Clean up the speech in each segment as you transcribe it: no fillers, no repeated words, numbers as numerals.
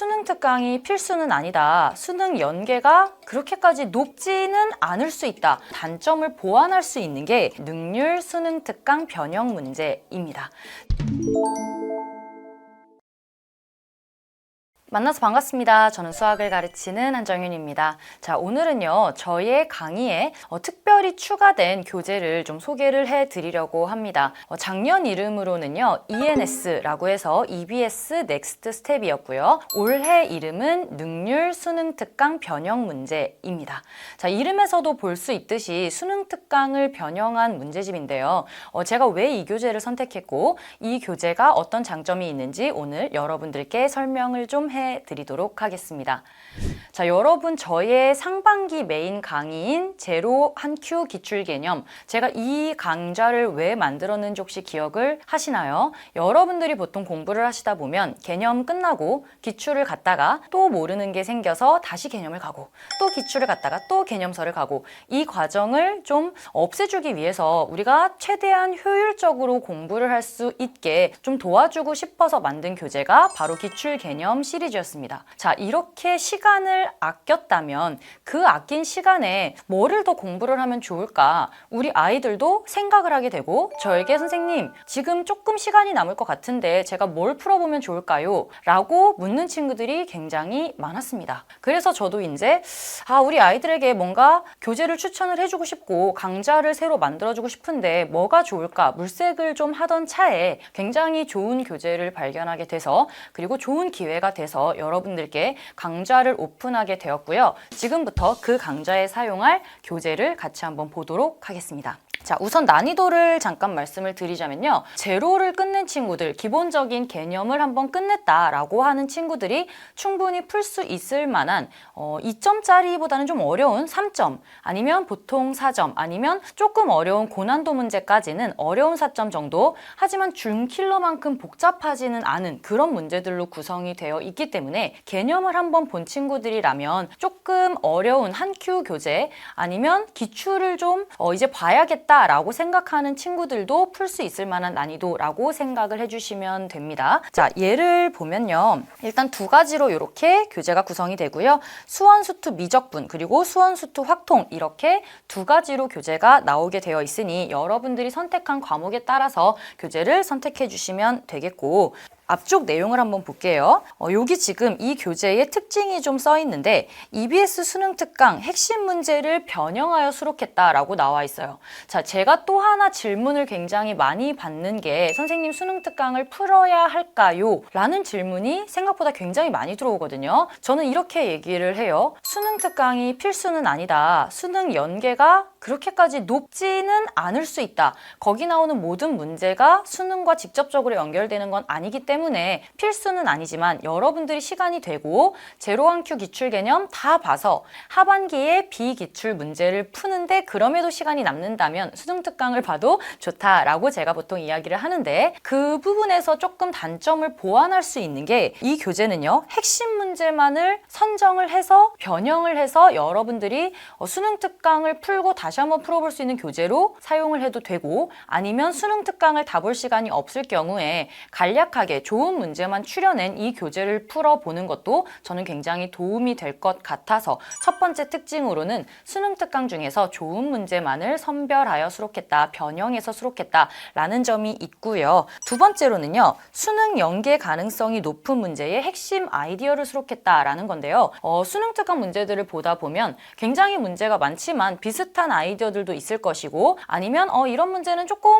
수능 특강이 필수는 아니다. 수능 연계가 그렇게까지 높지는 않을 수 있다. 단점을 보완할 수 있는 게 능률 수능 특강 변형 문제입니다. 만나서 반갑습니다. 저는 수학을 가르치는 한정윤입니다. 자, 오늘은요, 저의 강의에 특별히 추가된 교재를 좀 소개를 해드리려고 합니다. 작년 이름으로는요, ENS라고 해서 EBS 넥스트 스텝이었고요. 올해 이름은 능률 수능 특강 변형 문제입니다. 자, 이름에서도 볼 수 있듯이 수능 특강을 변형한 문제집인데요. 제가 왜 이 교재를 선택했고, 이 교재가 어떤 장점이 있는지 오늘 여러분들께 설명을 좀 해드리도록 하겠습니다. 자, 여러분 저의 상반기 메인 강의인 제로 한 큐 기출 개념, 제가 이 강좌를 왜 만들었는지 혹시 기억을 하시나요? 여러분들이 보통 공부를 하시다 보면 개념 끝나고 기출을 갔다가 또 모르는 게 생겨서 다시 개념을 가고 또 기출을 갔다가 또 개념서를 가고 이 과정을 좀 없애주기 위해서 우리가 최대한 효율적으로 공부를 할 수 있게 좀 도와주고 싶어서 만든 교재가 바로 기출 개념 시리즈였습니다. 자, 이렇게 시간을 아꼈다면 그 아낀 시간에 뭐를 더 공부를 하면 좋을까? 우리 아이들도 생각을 하게 되고 저에게 선생님 지금 조금 시간이 남을 것 같은데 제가 뭘 풀어보면 좋을까요? 라고 묻는 친구들이 굉장히 많았습니다. 그래서 저도 이제 우리 아이들에게 뭔가 교재를 추천을 해주고 싶고 강좌를 새로 만들어주고 싶은데 뭐가 좋을까? 물색을 좀 하던 차에 굉장히 좋은 교재를 발견하게 돼서 그리고 좋은 기회가 돼서 여러분들께 강좌를 오픈하게 되었고요. 지금부터 그 강좌에 사용할 교재를 같이 한번 보도록 하겠습니다. 자, 우선 난이도를 잠깐 말씀을 드리자면요. 제로를 끝낸 친구들, 기본적인 개념을 한번 끝냈다라고 하는 친구들이 충분히 풀 수 있을 만한 2점짜리보다는 좀 어려운 3점, 아니면 보통 4점, 아니면 조금 어려운 고난도 문제까지는 어려운 4점 정도, 하지만 준킬러만큼 복잡하지는 않은 그런 문제들로 구성이 되어 있기 때문에 개념을 한번 본 친구들이라면 조금 어려운 한 큐 교재, 아니면 기출을 좀 이제 봐야겠다 라고 생각하는 친구들도 풀 수 있을 만한 난이도라고 생각을 해주시면 됩니다. 자, 예를 보면요. 일단 두 가지로 이렇게 교재가 구성이 되고요. 수원수투 미적분 그리고 수원수투 확통 이렇게 두 가지로 교재가 나오게 되어 있으니 여러분들이 선택한 과목에 따라서 교재를 선택해 주시면 되겠고, 앞쪽 내용을 한번 볼게요. 여기 지금 이 교재의 특징이 좀 써 있는데 EBS 수능 특강 핵심 문제를 변형하여 수록했다라고 나와 있어요. 자, 제가 또 하나 질문을 굉장히 많이 받는 게 선생님 수능 특강을 풀어야 할까요? 라는 질문이 생각보다 굉장히 많이 들어오거든요. 저는 이렇게 얘기를 해요. 수능 특강이 필수는 아니다. 수능 연계가 그렇게까지 높지는 않을 수 있다. 거기 나오는 모든 문제가 수능과 직접적으로 연결되는 건 아니기 때문에 필수는 아니지만 여러분들이 시간이 되고 제로 한 큐 기출 개념 다 봐서 하반기에 비기출 문제를 푸는데 그럼에도 시간이 남는다면 수능 특강을 봐도 좋다라고 제가 보통 이야기를 하는데, 그 부분에서 조금 단점을 보완할 수 있는 게 이 교재는요, 핵심 문제만을 선정을 해서 변형을 해서 여러분들이 수능 특강을 풀고 다시 한번 풀어볼 수 있는 교재로 사용을 해도 되고, 아니면 수능 특강을 다 볼 시간이 없을 경우에 간략하게 좋은 문제만 추려낸 이 교재를 풀어보는 것도 저는 굉장히 도움이 될 것 같아서 첫 번째 특징으로는 수능 특강 중에서 좋은 문제만을 선별하여 수록했다, 변형해서 수록했다 라는 점이 있고요. 두 번째로는요, 수능 연계 가능성이 높은 문제의 핵심 아이디어를 수록했다라는 건데요. 수능 특강 문제들을 보다 보면 굉장히 문제가 많지만 비슷한 아이디어들도 있을 것이고, 아니면 이런 문제는 조금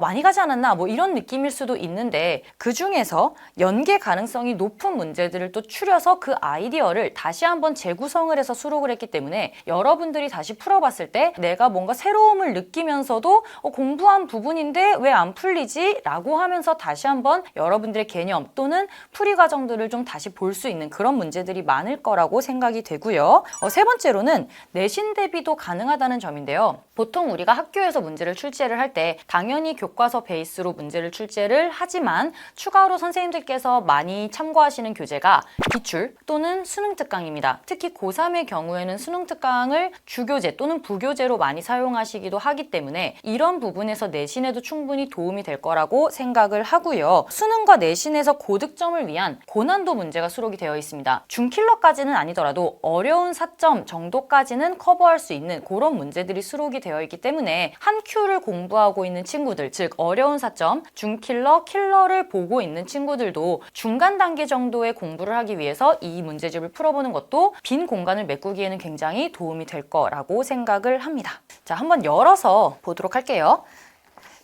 많이 가지 않았나 뭐 이런 느낌일 수도 있는데, 그 중에서 연계 가능성이 높은 문제들을 또 추려서 그 아이디어를 다시 한번 재구성을 해서 수록을 했기 때문에 여러분들이 다시 풀어봤을 때 내가 뭔가 새로움을 느끼면서도 공부한 부분인데 왜 안 풀리지? 라고 하면서 다시 한번 여러분들의 개념 또는 풀이 과정들을 좀 다시 볼 수 있는 그런 문제들이 많을 거라고 생각이 되고요. 세 번째로는 내신 대비도 가능하다는 점인데요. 보통 우리가 학교에서 문제를 출제를 할 때 당연히 교과서 베이스로 문제를 출제를 하지만 추가로 추가로 선생님들께서 많이 참고하시는 교재가 기출 또는 수능 특강입니다. 특히 고3의 경우에는 수능 특강을 주교재 또는 부교재로 많이 사용하시기도 하기 때문에 이런 부분에서 내신에도 충분히 도움이 될 거라고 생각을 하고요. 수능과 내신에서 고득점을 위한 고난도 문제가 수록이 되어 있습니다. 중킬러까지는 아니더라도 어려운 4점 정도까지는 커버할 수 있는 그런 문제들이 수록이 되어 있기 때문에 한 큐를 공부하고 있는 친구들, 즉 어려운 4점, 중킬러, 킬러를 보고 있는 친구들도 중간 단계 정도의 공부를 하기 위해서 이 문제집을 풀어보는 것도 빈 공간을 메꾸기에는 굉장히 도움이 될 거라고 생각을 합니다. 자, 한번 열어서 보도록 할게요.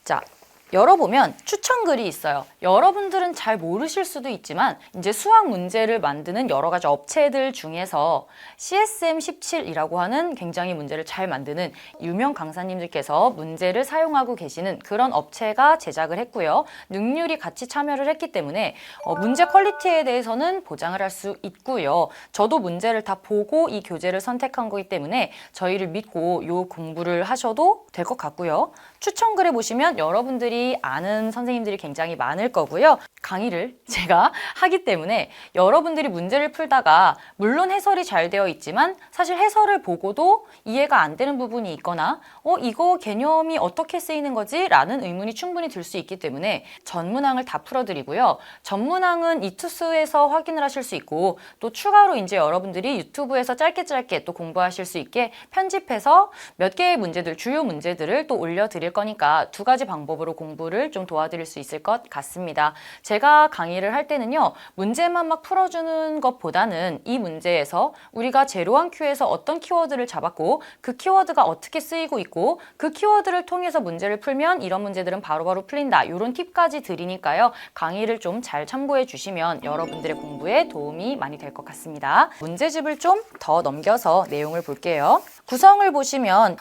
자, 열어보면 추천글이 있어요. 여러분들은 잘 모르실 수도 있지만 이제 수학 문제를 만드는 여러 가지 업체들 중에서 CSM17이라고 하는 굉장히 문제를 잘 만드는 유명 강사님들께서 문제를 사용하고 계시는 그런 업체가 제작을 했고요. 능률이 같이 참여를 했기 때문에 문제 퀄리티에 대해서는 보장을 할 수 있고요. 저도 문제를 다 보고 이 교재를 선택한 거기 때문에 저희를 믿고 이 공부를 하셔도 될 것 같고요. 추천글에 보시면 여러분들이 아는 선생님들이 굉장히 많을 거고요. 강의를 제가 하기 때문에 여러분들이 문제를 풀다가 물론 해설이 잘 되어 있지만 사실 해설을 보고도 이해가 안 되는 부분이 있거나 이거 개념이 어떻게 쓰이는 거지? 라는 의문이 충분히 들 수 있기 때문에 전문항을 다 풀어드리고요. 전문항은 이투스에서 확인을 하실 수 있고 또 추가로 이제 여러분들이 유튜브에서 짧게 또 공부하실 수 있게 편집해서 몇 개의 문제들, 주요 문제들을 또 올려드릴 거니까 두 가지 방법으로 공부를 좀 도와드릴 수 있을 것 같습니다. 제가 강의를 할 때는요, 문제만 막 풀어주는 것보다는 이 문제에서 우리가 제로한 큐에서 어떤 키워드를 잡았고 그 키워드가 어떻게 쓰이고 있고 그 키워드를 통해서 문제를 풀면 이런 문제들은 바로바로 풀린다. 이런 팁까지 드리니까요. 강의를 좀 잘 참고해 주시면 여러분들의 공부에 도움이 많이 될 것 같습니다. 문제집을 좀 더 넘겨서 내용을 볼게요. 구성을 보시면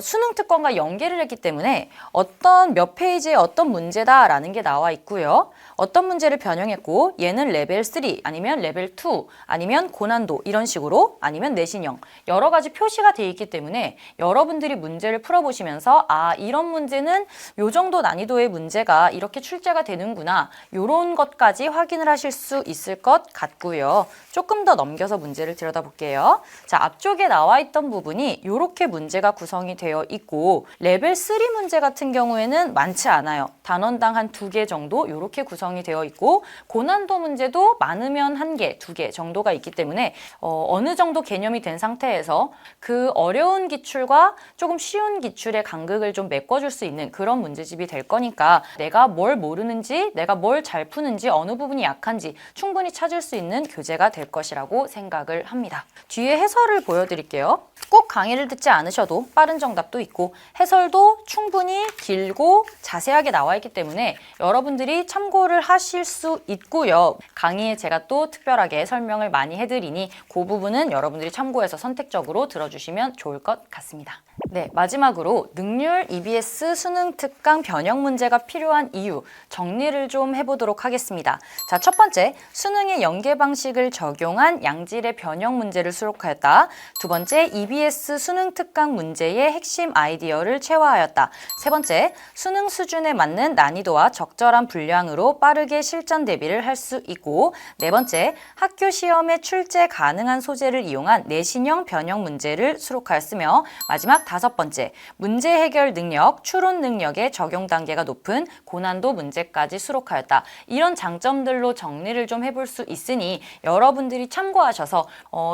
수능 특권과 연계를 했기 때문에 어떤 몇 페이지에 어떤 문제다라는 게 나와 있고요. 어떤 문제를 변형했고 얘는 레벨 3 아니면 레벨 2 아니면 고난도 이런 식으로 아니면 내신형 여러 가지 표시가 되어 있기 때문에 여러분들이 문제를 풀어보시면서 이런 문제는 요 정도 난이도의 문제가 이렇게 출제가 되는구나 이런 것까지 확인을 하실 수 있을 것 같고요. 조금 더 넘겨서 문제를 들여다볼게요. 자, 앞쪽에 나와 있던 부분이 이렇게 문제가 구성이 되어 있고 레벨 3 문제 같은 경우에는 많지 않아요. 단원당 한 2개 정도 이렇게 구성이 되어 있고 고난도 문제도 많으면 1개, 2개 정도가 있기 때문에 어느 정도 개념이 된 상태에서 그 어려운 기출과 조금 쉬운 기출의 간극을 좀 메꿔줄 수 있는 그런 문제집이 될 거니까 내가 뭘 모르는지, 내가 뭘 잘 푸는지, 어느 부분이 약한지 충분히 찾을 수 있는 교재가 될 것이라고 생각을 합니다. 뒤에 해설을 보여드릴게요. 꼭 강의를 듣지 않으셔도 빠른 정답도 있고 해설도 충분히 길고 자세하게 나와 있기 때문에 여러분들이 참고를 하실 수 있고요. 강의에 제가 또 특별하게 설명을 많이 해드리니 그 부분은 여러분들이 참고해서 선택적으로 들어주시면 좋을 것 같습니다. 네, 마지막으로 능률 EBS 수능 특강 변형 문제가 필요한 이유 정리를 좀 해보도록 하겠습니다. 자, 첫 번째, 수능의 연계 방식을 적용한 양질의 변형 문제를 수록하였다. 두 번째, EBS 수능 특강 문제의 핵심 아이디어를 체화하였다. 세 번째, 수능 수준에 맞는 난이도와 적절한 분량으로 빠르게 실전 대비를 할 수 있고, 네 번째, 학교 시험에 출제 가능한 소재를 이용한 내신형 변형 문제를 수록하였으며, 마지막 다섯 번째, 문제 해결 능력, 추론 능력의 적용 단계가 높은 고난도 문제까지 수록하였다. 이런 장점들로 정리를 좀 해볼 수 있으니 여러분들이 참고하셔서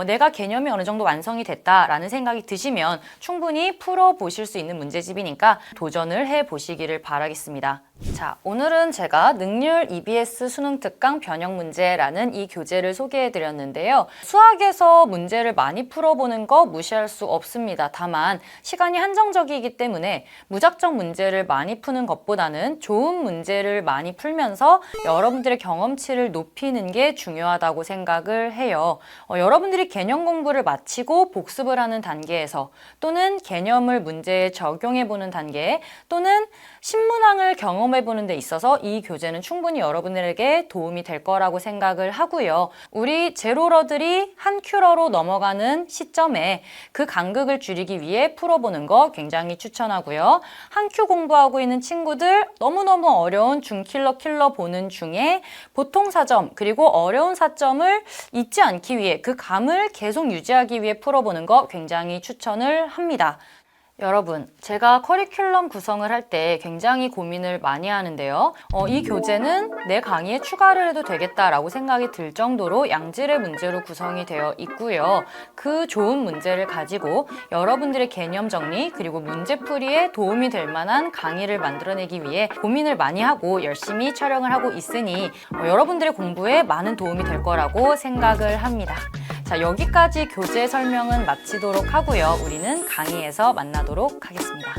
내가 개념이 어느 정도 완성이 됐다라는 생각이 드시면 충분히 풀어보실 수 있는 문제집이니까 도전을 해보시기를 바라겠습니다. 자, 오늘은 제가 능률 EBS 수능 특강 변형 문제라는 이 교재를 소개해 드렸는데요. 수학에서 문제를 많이 풀어보는 거 무시할 수 없습니다. 다만 시간이 한정적이기 때문에 무작정 문제를 많이 푸는 것보다는 좋은 문제를 많이 풀면서 여러분들의 경험치를 높이는 게 중요하다고 생각을 해요. 여러분들이 개념 공부를 마치고 복습을 하는 단계에서 또는 개념을 문제에 적용해 보는 단계 또는 신문항을 경험 경험해보는 데 있어서 이 교재는 충분히 여러분들에게 도움이 될 거라고 생각을 하고요. 우리 제로러들이 한 큐러로 넘어가는 시점에 그 간극을 줄이기 위해 풀어보는 거 굉장히 추천하고요. 한 큐 공부하고 있는 친구들 너무너무 어려운 중킬러 보는 중에 보통 사점 그리고 어려운 사점을 잊지 않기 위해 그 감을 계속 유지하기 위해 풀어보는 거 굉장히 추천을 합니다. 여러분, 제가 커리큘럼 구성을 할 때 굉장히 고민을 많이 하는데요. 이 교재는 내 강의에 추가를 해도 되겠다라고 생각이 들 정도로 양질의 문제로 구성이 되어 있고요. 그 좋은 문제를 가지고 여러분들의 개념 정리 그리고 문제풀이에 도움이 될 만한 강의를 만들어내기 위해 고민을 많이 하고 열심히 촬영을 하고 있으니 여러분들의 공부에 많은 도움이 될 거라고 생각을 합니다. 자, 여기까지 교재 설명은 마치도록 하고요. 우리는 강의에서 만나도록 하겠습니다.